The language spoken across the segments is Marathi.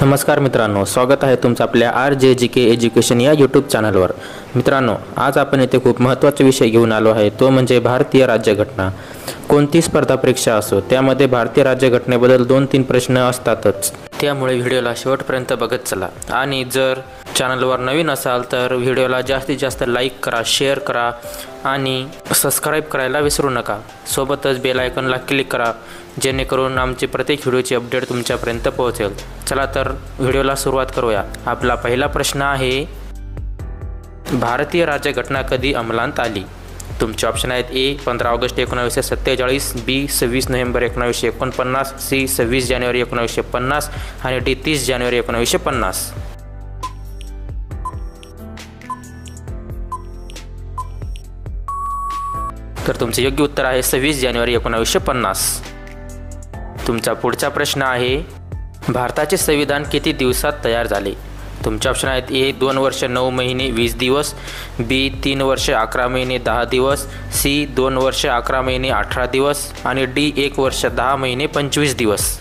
नमस्कार मित्रांनो, स्वागत आहे तुमचं आपल्या RJGK एज्युकेशन या यूट्यूब चॅनलवर। मित्रांनो, आज आपण इथे खूप महत्त्वाचा विषय घेऊन आलो आहे, तो म्हणजे भारतीय राज्यघटना। कोणती स्पर्धा परीक्षा असो त्यामध्ये भारतीय राज्यघटनेबद्दल 2-3 प्रश्न असतातच, त्यामुळे व्हिडिओला शेवटपर्यंत बघत चला। आणि जर चॅनलवर नवीन असाल तर व्हिडिओला जास्तीत जास्त लाईक करा, शेअर करा आणि सबस्क्राईब करायला विसरू नका। सोबतच बेल आयकॉनला क्लिक करा जेणेकरून आमची प्रत्येक व्हिडिओची अपडेट तुमच्यापर्यंत पोहोचेल। चला तर व्हिडिओला सुरुवात करूया। आपला पहिला प्रश्न आहे, भारतीय राज्यघटना कधी अंमलात आली? तुमचे ऑप्शन आहेत: ए 15 ऑगस्ट 1947, बी 26 नोव्हेंबर 1949, सी 26 जानेवारी 1950 आणि डी 30 जानेवारी 1950। तर तुमचे योग्य उत्तर आहे 26 जानेवारी 1950। तुमचा पुढचा प्रश्न आहे, भारताचे संविधान किती दिवसात तयार झाले? तुमचे ऑप्शन आहेत: ए 2 वर्ष 9 महिने 20 दिवस, बी 3 वर्ष 11 महिने 10 दिवस, सी 2 वर्ष 11 महिने 18 दिवस आणि डी 1 वर्ष 10 महिने 25 दिवस।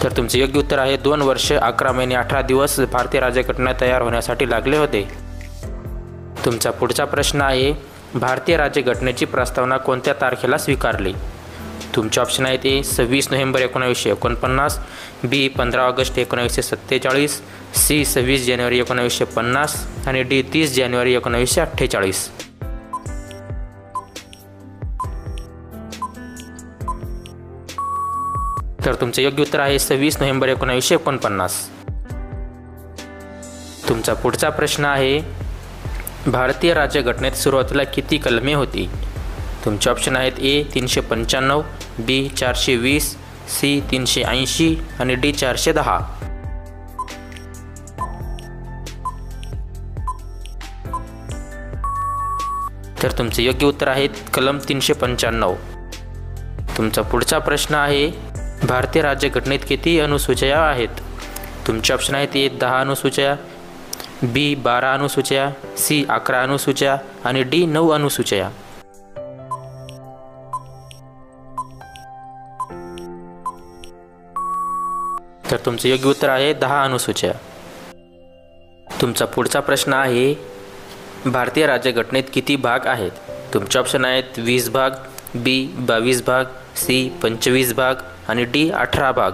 तर तुमचे योग्य उत्तर आहे 2 वर्ष 11 महिने 18 दिवस भारतीय राज्यघटना तयार होण्यासाठी लागले होते। तुमचा पुढचा प्रश्न आहे, भारतीय राज्यघटनेची प्रस्तावना कोणत्या तारखेला स्वीकारली? तुमचे ऑप्शन आहेत: ए 26 नोव्हेंबर 1949, बी 15 ऑगस्ट 1947, सी 26 जानेवारी 1950 आणि डी 30 जानेवारी 1948। तर तुमचे योग्य उत्तर आहे 26 नोव्हेंबर 1949। तुमचा पुढचा प्रश्न आहे, भारतीय राज्यघटनेत सुरुवातीला किती कलमे होती? तुमचे ऑप्शन आहेत: ए 395, बी 420, सी 380 आणि डी 410। तर तुमचे योग्य उत्तर आहे कलम 395। तुमचा पुढचा प्रश्न आहे, भारतीय राज्यघटनेत किती अनुसूच्या आहेत? तुमचे ऑप्शन आहेत: ए 10 अनुसूच्या, बी 12 अनुसूच्या, सी 11 अनुसूच्या आणि डी 9 अनुसूच्या। तर तुमचे योग्य उत्तर आहे 10 अनुसूच्या। तुमचा पुढचा प्रश्न आहे, भारतीय राज्यघटनेत किती भाग आहेत? तुमचे ऑप्शन आहेत: 20 भाग, बी 22 भाग, सी 25 भाग आणि डी 18 भाग।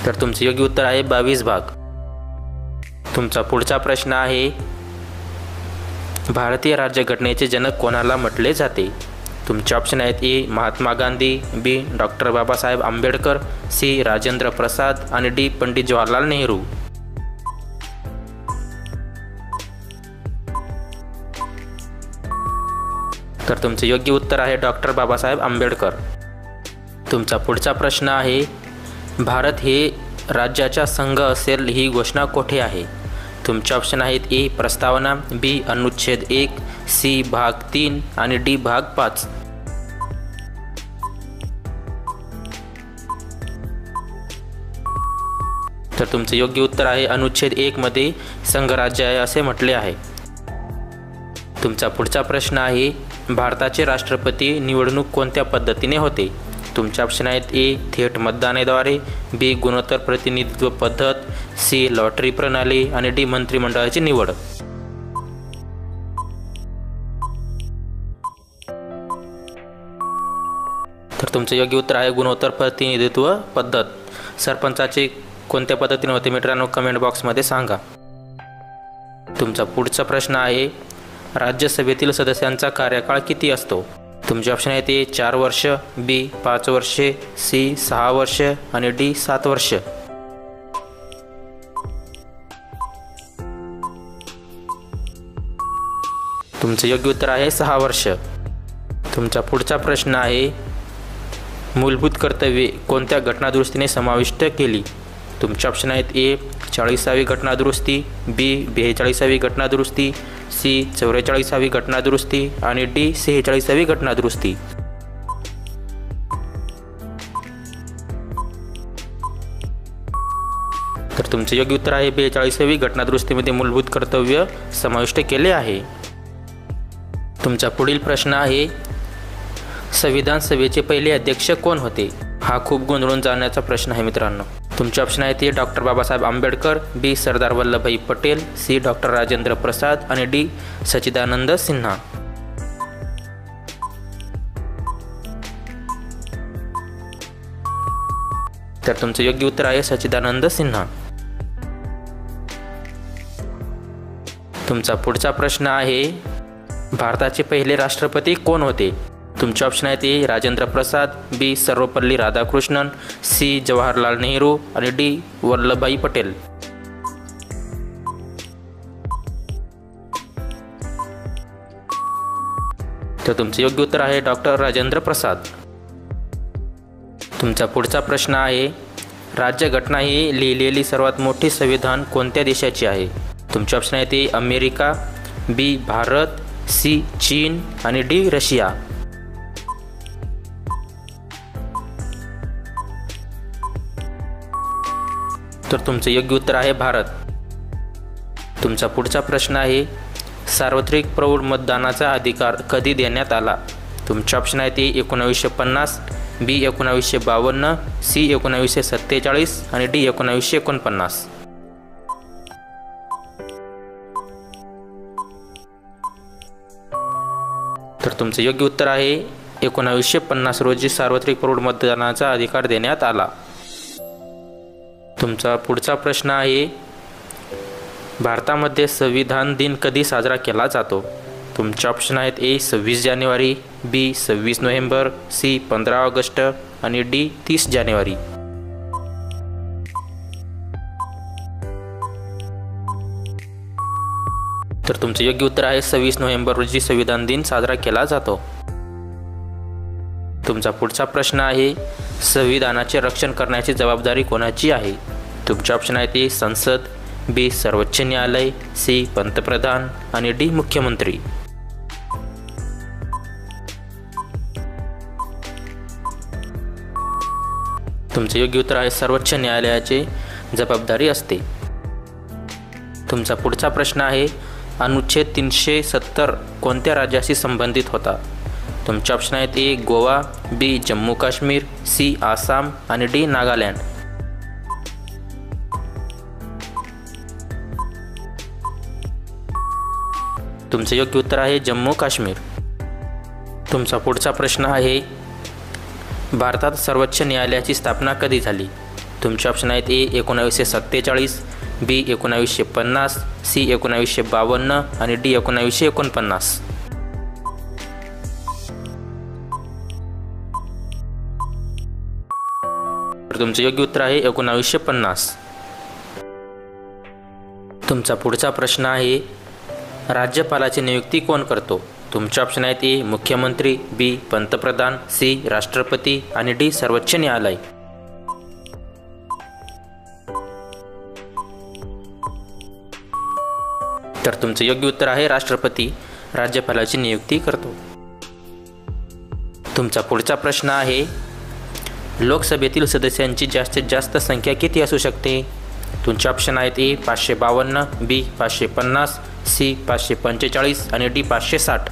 तर तुमचे योग्य उत्तर आहे 22 भाग। तुमचा पुढचा प्रश्न आहे, भारतीय राज्यघटनेचे जनक कोणाला म्हटले जाते? तुमचे ऑप्शन आहेत: ए महात्मा गांधी, बी डॉक्टर बाबासाहेब आंबेडकर, सी राजेंद्र प्रसाद आणि डी पंडित जवाहरलाल नेहरू। तर तुमचे योग्य उत्तर आहे डॉक्टर बाबासाहेब आंबेडकर। तुमचा पुढचा प्रश्न आहे, भारत हे राज्याचा संघ असेल ही घोषणा कोठे आहे? तुमचे ऑप्शन आहेत: ए प्रस्तावना, बी अनुच्छेद 1, सी भाग 3 आणि डी भाग 5। तर तुमचे योग्य उत्तर आहे अनुच्छेद 1 मध्ये संघराज्य आहे असे म्हटले आहे। तुमचा पुढचा प्रश्न आहे, भारताचे राष्ट्रपती निवडणूक कोणत्या पद्धतीने होते? तुमचे ऑप्शन आहेत: ए थेट मतदानाद्वारे, बी गुणोत्तर प्रतिनिधित्व पद्धत, सी लॉटरी प्रणाली आणि डी मंत्रिमंडळाची निवड। तर तुमचे योग्य उत्तर आहे गुणोत्तर प्रतिनिधित्व पद्धत। सरपंचाचे कोणत्या पद्धतीने होते मित्रांनो, कमेंट बॉक्समध्ये सांगा। तुमचा पुढचा प्रश्न आहे, राज्यसभेतील सदस्यांचा कार्यकाळ किती असतो? तुमचे ऑप्शन आहेत: ए 4 वर्ष, बी 5 वर्षे, सी 6 वर्ष आणि डी 7 वर्ष। तुमचे योग्य उत्तर आहे 6 वर्ष। तुमचा पुढचा प्रश्न आहे, मूलभूत कर्तव्ये कोणत्या घटनादुरुस्तीने समाविष्ट केली? तुमचे ऑप्शन आहेत: ए 40वी घटनादुरुस्ती, बी 42वी घटनादुरुस्ती, सी 44वी घटनादुरुस्ती आणि डी 46वी घटनादुरुस्ती। तर तुमचे योग्य उत्तर आहे 42वी घटनादुरुस्तीमध्ये मूलभूत कर्तव्य समाविष्ट केले आहे. तुमचा पुढील प्रश्न आहे, संविधान सभेचे पहिले अध्यक्ष कोण होते? हा खूप गोंधळून जाण्याचा प्रश्न आहे मित्रांनो. तुमचे ऑप्शन आहे ते डॉक्टर बाबासाहेब आंबेडकर, बी सरदार वल्लभभाई पटेल, सी डॉक्टर राजेंद्र प्रसाद आणि डी सच्चिदानंद सिन्हा. तर तुमचे योग्य उत्तर आहे सच्चिदानंद सिन्हा. तुमचा पुढचा प्रश्न आहे, भारताचे पहिले राष्ट्रपती कोण होते? तुमचे ऑप्शन आहे ते राजेंद्र प्रसाद, बी सर्वपल्ली राधाकृष्णन, सी जवाहरलाल नेहरू आणि डी वल्लभभाई पटेल. तर तुमचे योग्य उत्तर आहे डॉक्टर राजेंद्र प्रसाद. तुमचा पुढचा प्रश्न आहे, राज्यघटना ही लिहिलेली सर्वात मोठी संविधान कोणत्या देशाची आहे? तुमचे ऑप्शन आहे ते अमेरिका, बी भारत, सी चीन आणि डी रशिया. तर तुमचे योग्य उत्तर आहे भारत. तुमचा पुढचा प्रश्न आहे, सार्वत्रिक प्रौढ मतदानाचा अधिकार कधी देण्यात आला? तुमचे ऑप्शन आहे ते 1950, बी 1952, सी 1947 आणि डी 1949. तर तुमचे योग्य उत्तर आहे 1950 रोजी सार्वत्रिक प्रौढ मतदानाचा अधिकार देण्यात आला. तुमचा पुढचा प्रश्न आहे, भारतामध्ये संविधान दिन कधी साजरा केला जातो? तुमचे ऑप्शन आहेत ए 26 जानेवारी, बी 26 नोव्हेंबर, सी 15 ऑगस्ट आणि डी 30 जानेवारी. तर तुमचे योग्य उत्तर आहे 26 नोव्हेंबर रोजी संविधान दिन साजरा केला जातो. तुमचा पुढचा प्रश्न आहे, संविधानाचे रक्षण करण्याची जबाबदारी कोणाची आहे? तुमचे ऑप्शन आहे ते संसद, बी सर्वोच्च न्यायालय, सी पंतप्रधान आणि डी मुख्यमंत्री. तुमचे योग्य उत्तर आहे सर्वोच्च न्यायालयाची जबाबदारी असते. तुमचा पुढचा प्रश्न आहे, अनुच्छेद 370 कोणत्या राज्याशी संबंधित होता? तुमचे ऑप्शन आहेत ए गोवा, बी जम्मू काश्मीर, सी आसाम आणि डी नागालँड. तुमचे योग्य उत्तर आहे जम्मू काश्मीर. तुमचा पुढचा प्रश्न आहे, भारतात सर्वोच्च न्यायालयाची स्थापना कधी झाली? तुमचे ऑप्शन आहेत ए 1947, बी 1950, सी 1952 आणि डी 1949. तुमचे योग्य उत्तर आहे 1950. तुमचा पुढचा प्रश्न आहे, राज्यपालाची नियुक्ती कोण करतो? तुमचे ऑप्शन आहेत ए मुख्यमंत्री, बी पंतप्रधान, सी राष्ट्रपती आणि डी सर्वोच्च न्यायालय. तर तुमचे योग्य उत्तर आहे राष्ट्रपती राज्यपालाची नियुक्ती करतो. तुमचा पुढचा प्रश्न आहे, लोकसभेतील सदस्यांची जास्तीत जास्त संख्या किती असू शकते? तुमचे ऑप्शन आहेत ए 552, बी 550, सी 545 आणि डी 560.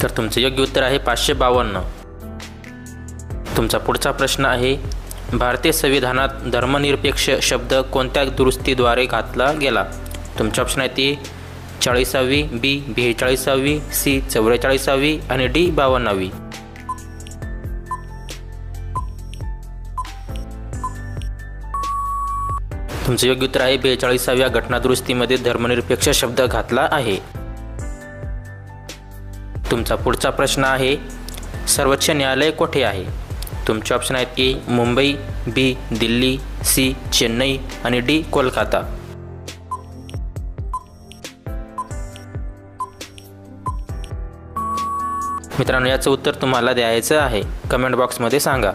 तर तुमचे योग्य उत्तर आहे 552. तुमचा पुढचा प्रश्न आहे, भारतीय संविधानात धर्मनिरपेक्ष शब्द कोणत्या दुरुस्तीद्वारे घातला गेला? तुमचे ऑप्शन आहेत ए 40वी, बी 42वी, सी 44वी आणि डी 52वी. तुमचे योग्य उत्तर आहे 42व्या घटनादुरुस्तीमध्ये धर्मनिरपेक्ष शब्द घातला आहे. तुमचा पुढचा प्रश्न आहे, सर्वोच्च न्यायालय कोठे आहे? तुमचे ऑप्शन आहेत ए मुंबई, बी दिल्ली, सी चेन्नई आणि डी कोलकाता. मित्रांनो, याचं उत्तर तुम्हाला द्यायचं आहे. कमेंट बॉक्समध्ये सांगा.